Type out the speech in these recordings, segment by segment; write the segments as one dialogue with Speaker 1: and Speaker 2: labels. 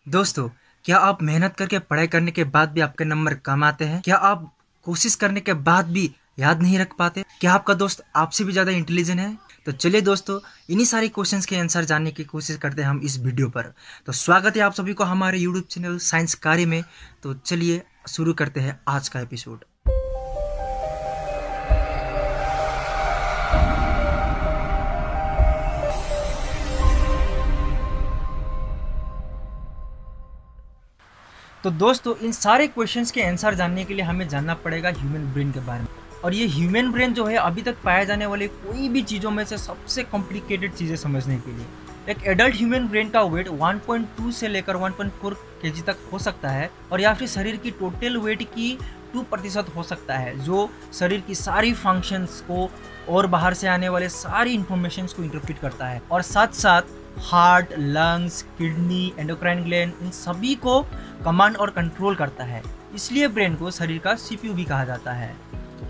Speaker 1: दोस्तों, क्या आप मेहनत करके पढ़ाई करने के बाद भी आपके नंबर कम आते हैं? क्या आप कोशिश करने के बाद भी याद नहीं रख पाते? क्या आपका दोस्त आपसे भी ज्यादा इंटेलिजेंट है? तो चलिए दोस्तों, इन्हीं सारी क्वेश्चंस के आंसर जानने की कोशिश करते हैं हम इस वीडियो पर। तो स्वागत है आप सभी को हमारे यूट्यूब चैनल साइंस कार्य में। तो चलिए शुरू करते हैं आज का एपिसोड। तो दोस्तों, इन सारे क्वेश्चंस के आंसर जानने के लिए हमें जानना पड़ेगा ह्यूमन ब्रेन के बारे में। और ये ह्यूमन ब्रेन जो है अभी तक पाए जाने वाले कोई भी चीज़ों में से सबसे कॉम्प्लिकेटेड चीज़ें समझने के लिए। एक एडल्ट ह्यूमन ब्रेन का वेट 1.2 से लेकर 1.4 kg तक हो सकता है, और या फिर शरीर की टोटल वेट की 2% हो सकता है, जो शरीर की सारी फंक्शंस को और बाहर से आने वाले सारी इंफॉर्मेशंस को इंटरप्रेट करता है। और साथ साथ heart, lungs, kidney, endocrine gland, इन सभी को कमांड और कंट्रोल करता है। इसलिए ब्रेन को शरीर का CPU भी कहा जाता है।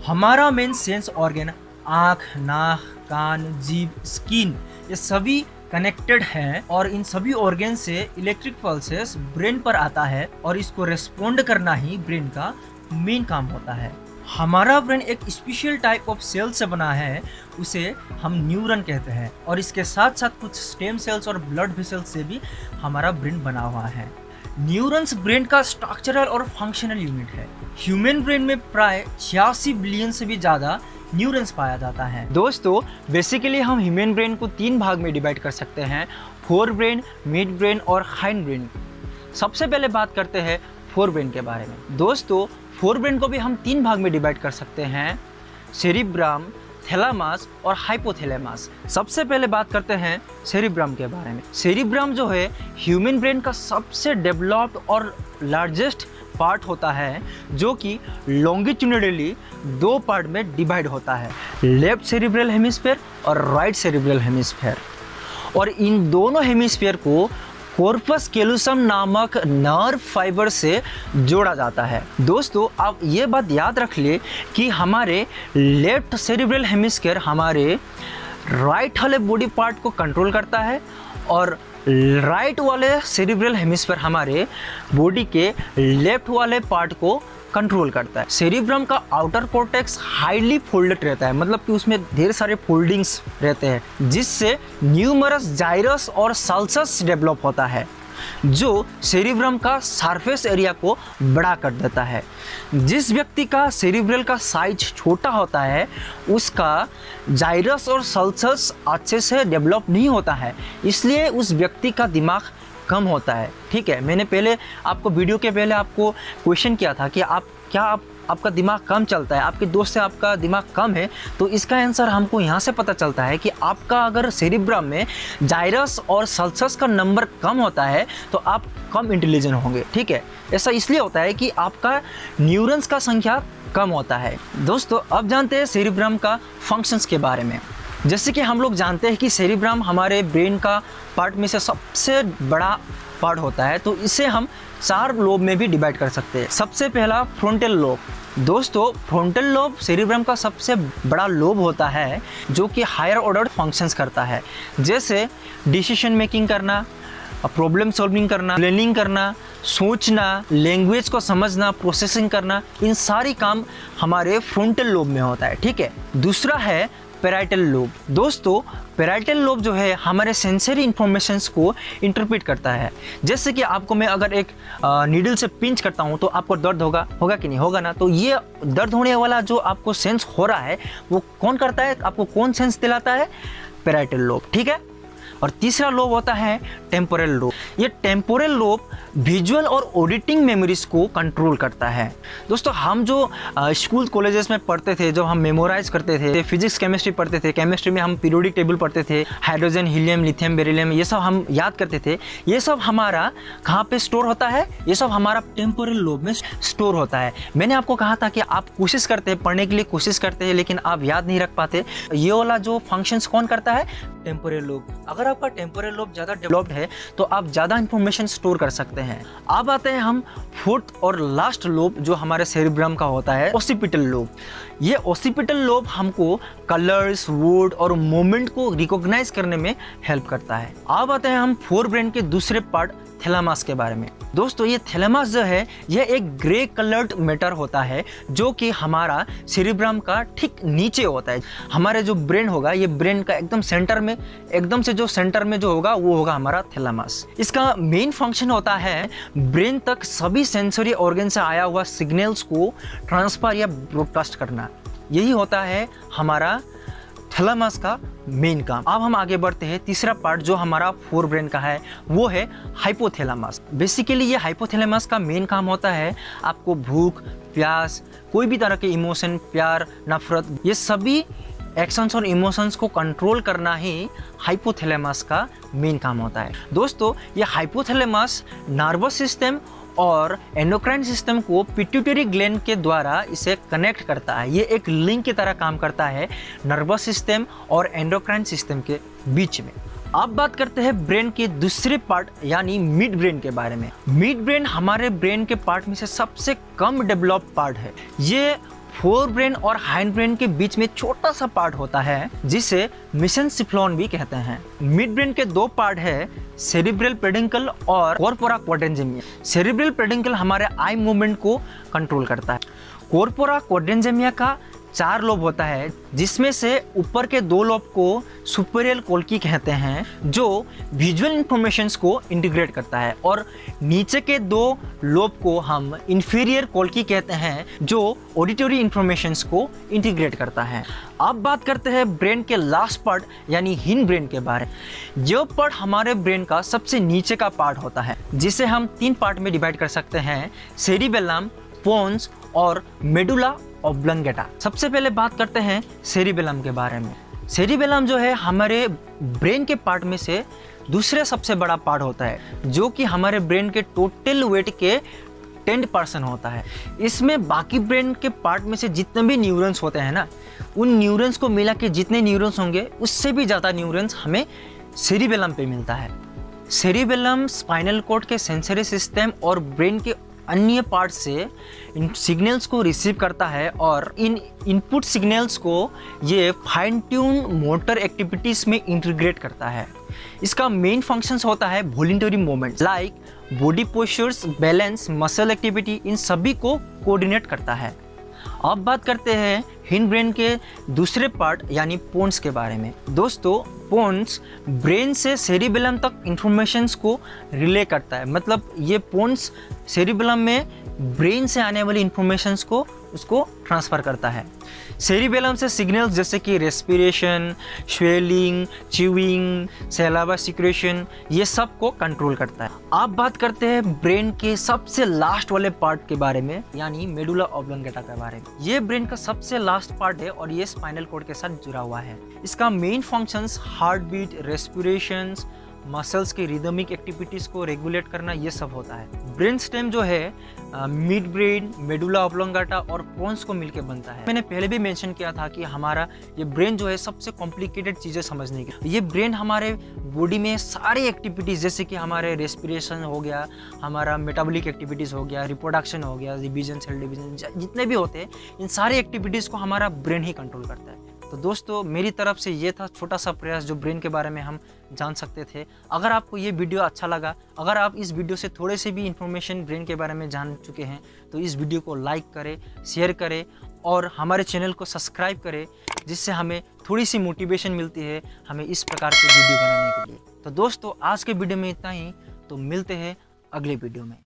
Speaker 1: हमारा मेन सेंस ऑर्गन आँख, नाक, कान, जीभ, स्किन, ये सभी कनेक्टेड हैं, और इन सभी ऑर्गन से इलेक्ट्रिक पल्सेस ब्रेन पर आता है, और इसको रेस्पॉन्ड करना ही ब्रेन का मेन काम होता है। हमारा ब्रेन एक स्पेशल टाइप ऑफ सेल से बना है, उसे हम न्यूरॉन कहते हैं, और इसके साथ साथ कुछ स्टेम सेल्स और ब्लड वेसल्स से भी हमारा ब्रेन बना हुआ है। न्यूरॉन्स ब्रेन का स्ट्रक्चरल और फंक्शनल यूनिट है। ह्यूमन ब्रेन में प्राय 86 बिलियन से भी ज़्यादा न्यूरॉन्स पाया जाता है। दोस्तों, बेसिकली हम ह्यूमन ब्रेन को 3 भाग में डिवाइड कर सकते हैं: फोर ब्रेन, मिड ब्रेन और हाइंड ब्रेन। सबसे पहले बात करते हैं फोर ब्रेन के बारे में। दोस्तों, फोर ब्रेन को भी हम 3 भाग में डिवाइड कर सकते हैं: सेरिब्रम, थैलेमस और हाइपोथैलेमस। सबसे पहले बात करते हैं सेरिब्रम के बारे में। सेरिब्रम जो है ह्यूमन ब्रेन का सबसे डेवलप्ड और लार्जेस्ट पार्ट होता है, जो कि लॉन्गिट्यूडिनली 2 पार्ट में डिवाइड होता है, लेफ्ट सेरिब्रल हेमिस्फीयर और राइट सेरिब्रल हेमिस्फीयर। और इन दोनों हेमिस्फीयर को कॉर्पस कैलोसम नामक नर्व फाइबर से जोड़ा जाता है। दोस्तों, आप ये बात याद रख ले कि हमारे लेफ्ट सेरिब्रल हेमिस्फीयर हमारे राइट वाले बॉडी पार्ट को कंट्रोल करता है, और राइट वाले सेरिब्रल हेमिस्फीयर हमारे बॉडी के लेफ्ट वाले पार्ट को कंट्रोल करता है। सेरिब्रम का आउटर कॉर्टेक्स हाईली फोल्डेड रहता है, मतलब कि उसमें ढेर सारे फोल्डिंग्स रहते हैं, जिससे न्यूमरस जाइरस और सल्सस डेवलप होता है, जो सेरिब्रम का सरफेस एरिया को बड़ा कर देता है। जिस व्यक्ति का सेरिब्रल का साइज छोटा होता है, उसका जाइरस और सल्सस अच्छे से डेवलप नहीं होता है, इसलिए उस व्यक्ति का दिमाग कम होता है। ठीक है, मैंने पहले आपको वीडियो के पहले आपको क्वेश्चन किया था कि आपका दिमाग कम चलता है, आपके दोस्त से आपका दिमाग कम है, तो इसका आंसर हमको यहाँ से पता चलता है कि आपका अगर सेरिब्रम में जाइरस और सल्सस का नंबर कम होता है तो आप कम इंटेलिजेंट होंगे। ठीक है, ऐसा इसलिए होता है कि आपका न्यूरॉन्स का संख्या कम होता है। दोस्तों, अब जानते हैं सेरिब्रम का फंक्शंस के बारे में। जैसे कि हम लोग जानते हैं कि सेरिब्रम हमारे ब्रेन का पार्ट में से सबसे बड़ा पार्ट होता है, तो इसे हम 4 लोब में भी डिवाइड कर सकते हैं। सबसे पहला फ्रंटल लोब। दोस्तों, फ्रंटल लोब सेरिब्रम का सबसे बड़ा लोब होता है, जो कि हायर ऑर्डर फंक्शंस करता है, जैसे डिसीजन मेकिंग करना, प्रॉब्लम सॉल्विंग करना, प्लानिंग करना, सोचना, लैंग्वेज को समझना, प्रोसेसिंग करना, इन सारी काम हमारे फ्रंटल लोब में होता है। ठीक है, दूसरा है पैराइटल लोब। दोस्तों, पैराइटल लोब जो है हमारे सेंसरी इंफॉर्मेशंस को इंटरप्रेट करता है। जैसे कि आपको मैं अगर एक नीडल से पिंच करता हूँ तो आपको दर्द होगा कि नहीं होगा ना, तो ये दर्द होने वाला जो आपको सेंस हो रहा है वो कौन करता है, आपको कौन सेंस दिलाता है? Parietal lobe. ठीक है, और तीसरा लोब होता है टेम्पोरल लोब। ये टेम्पोरल लोब विजुअल और ऑडिटिंग मेमोरीज को कंट्रोल करता है। दोस्तों, हम जो स्कूल कॉलेजेस में पढ़ते थे, जो हम मेमोराइज करते थे, फिजिक्स केमिस्ट्री पढ़ते थे, केमिस्ट्री में हम पीरियोडिक टेबल पढ़ते थे, हाइड्रोजन, हीलियम, लिथियम, बेरिलियम, ये सब हम याद करते थे। ये सब हमारा कहाँ पे स्टोर होता है? ये सब हमारा टेम्पोरल लोब में स्टोर होता है। मैंने आपको कहा था कि आप कोशिश करते हैं, पढ़ने के लिए कोशिश करते हैं, लेकिन आप याद नहीं रख पाते। ये वाला जो फंक्शंस कौन करता है? Temporal lobe. अगर आपका टेम्पोरल लोब ज़्यादा डेवलप्ड है तो आप ज़्यादा इंफॉर्मेशन स्टोर कर सकते हैं। अब आते हैं हम फोर्थ और लास्ट लोब जो हमारे सेरिब्रम का होता है, ओसिपिटल लोब। ये ओसिपिटल लोब हमको कलर्स, वर्ड और मोमेंट को रिकॉग्नाइज करने में हेल्प करता है। अब आते हैं हम फोर ब्रेन के दूसरे पार्ट थैलेमस के बारे में। दोस्तों ये थैलेमस जो है यह एक ग्रे कलर्ड मैटर होता है जो कि हमारा सेरिब्रम का ठीक नीचे होता है। हमारे जो ब्रेन होगा ये ब्रेन का एकदम सेंटर में, एकदम से जो सेंटर में जो होगा वो होगा हमारा थैलेमस। इसका मेन फंक्शन होता है ब्रेन तक सभी सेंसरी ऑर्गन से आया हुआ सिग्नल्स को ट्रांसफर या ब्रॉडकास्ट करना। यही होता है हमारा थैलेमस का मेन काम। अब हम आगे बढ़ते हैं, तीसरा पार्ट जो हमारा फोर ब्रेन का है वो है हाइपोथैलेमस। बेसिकली ये हाइपोथैलेमस का मेन काम होता है आपको भूख, प्यास, कोई भी तरह के इमोशन, प्यार, नफरत, ये सभी एक्शंस और इमोशंस को कंट्रोल करना ही हाइपोथैलेमस का मेन काम होता है। दोस्तों ये हाइपोथैलेमस नर्वस सिस्टम और एंडोक्राइन सिस्टम को पिट्यूटरी ग्लैंड के द्वारा इसे कनेक्ट करता है। ये एक लिंक की तरह काम करता है नर्वस सिस्टम और एंडोक्राइन सिस्टम के बीच में। अब बात करते हैं ब्रेन के दूसरे पार्ट यानी मिड ब्रेन के बारे में। मिड ब्रेन हमारे ब्रेन के पार्ट में से सबसे कम डेवलप पार्ट है। ये फोर ब्रेन और हाइंड ब्रेन के बीच में छोटा सा पार्ट होता है जिसे मेसेनसिफ्लोन भी कहते हैं। मिड ब्रेन के दो पार्ट है, सेरिब्रल पेडिंकल और कॉर्पोरा क्वाड्रेंजेमिया। सेरिब्रल पेडिंकल हमारे आई मूवमेंट को कंट्रोल करता है। कॉर्पोरा क्वाड्रेंजेमिया का 4 लोब होता है जिसमें से ऊपर के 2 लोब को सुपेरियर कोल्की कहते हैं जो विजुअल इंफॉर्मेशंस को इंटीग्रेट करता है, और नीचे के 2 लोब को हम इंफीरियर कोल्की कहते हैं जो ऑडिटरी इंफॉर्मेशंस को इंटीग्रेट करता है। अब बात करते हैं ब्रेन के लास्ट पार्ट यानी हिंड ब्रेन के बारे में। जो पार्ट हमारे ब्रेन का सबसे नीचे का पार्ट होता है जिसे हम 3 पार्ट में डिवाइड कर सकते हैं, सेरिबेलम, पोन्स और मेडुला ऑब्लंगेटा। सबसे पहले बात करते हैं सेरिबेलम के बारे में। सेरिबेलम जो है हमारे ब्रेन के पार्ट में से दूसरे सबसे बड़ा पार्ट होता है जो कि हमारे ब्रेन के टोटल वेट के 10% होता है। इसमें बाकी ब्रेन के पार्ट में से जितने भी न्यूरॉन्स होते हैं ना, उन न्यूरॉन्स को मिला के जितने न्यूरॉन्स होंगे उससे भी ज़्यादा न्यूरॉन्स हमें सेरिबेलम पे मिलता है। सेरिबेलम स्पाइनल कॉर्ड के सेंसरी सिस्टम और ब्रेन के अन्य पार्ट से इन सिग्नल्स को रिसीव करता है और इन इनपुट सिग्नल्स को ये फाइन ट्यून मोटर एक्टिविटीज़ में इंटीग्रेट करता है। इसका मेन फंक्शंस होता है voluntary movement like body postures, balance, muscle activity, इन सभी को कोऑर्डिनेट करता है। अब बात करते हैं हिंड ब्रेन के दूसरे पार्ट यानी पोन्स के बारे में। दोस्तों पोन्स ब्रेन से सेरिबेलम तक इंफॉर्मेशंस को रिले करता है, मतलब ये पोन्स सेरिबेलम में ब्रेन से आने वाली इंफॉर्मेशंस को उसको ट्रांसफ़र करता है। सेरिबेलम से सिग्नल्स जैसे कि रेस्पिरेशन, स्वेलिंग, च्यूइंग, सैलावा सिक्रेशन, ये सब को कंट्रोल करता है। अब बात करते हैं ब्रेन के सबसे लास्ट वाले पार्ट के बारे में यानी मेडुला ऑब्लंगेटा के बारे में। ये ब्रेन का सबसे लास्ट पार्ट है और ये स्पाइनल कॉर्ड के साथ जुड़ा हुआ है। इसका main functions heart beat, respirations, muscles की रिदमिक एक्टिविटीज़ को रेगुलेट करना, ये सब होता है। ब्रेन स्टेम जो है मिड ब्रेन, मेडुला ऑब्लंगेटा और पोन्स को मिलकर बनता है। मैंने पहले भी मेंशन किया था कि हमारा ये ब्रेन जो है सबसे कॉम्प्लिकेटेड चीज़ें समझने की। ये ब्रेन हमारे बॉडी में सारी एक्टिविटीज़ जैसे कि हमारे रेस्पिरेशन हो गया, हमारा मेटाबॉलिक एक्टिविटीज़ हो गया, रिप्रोडक्शन हो गया, डिवीजन, सेल डिवीजन, जितने भी होते हैं इन सारी एक्टिविटीज़ को हमारा ब्रेन ही कंट्रोल करता है। तो दोस्तों मेरी तरफ से ये था छोटा सा प्रयास जो ब्रेन के बारे में हम जान सकते थे। अगर आपको ये वीडियो अच्छा लगा, अगर आप इस वीडियो से थोड़े से भी इन्फॉर्मेशन ब्रेन के बारे में जान चुके हैं तो इस वीडियो को लाइक करें, शेयर करें और हमारे चैनल को सब्सक्राइब करें, जिससे हमें थोड़ी सी मोटिवेशन मिलती है हमें इस प्रकार के वीडियो बनाने के लिए। तो दोस्तों आज के वीडियो में इतना ही, तो मिलते हैं अगले वीडियो में।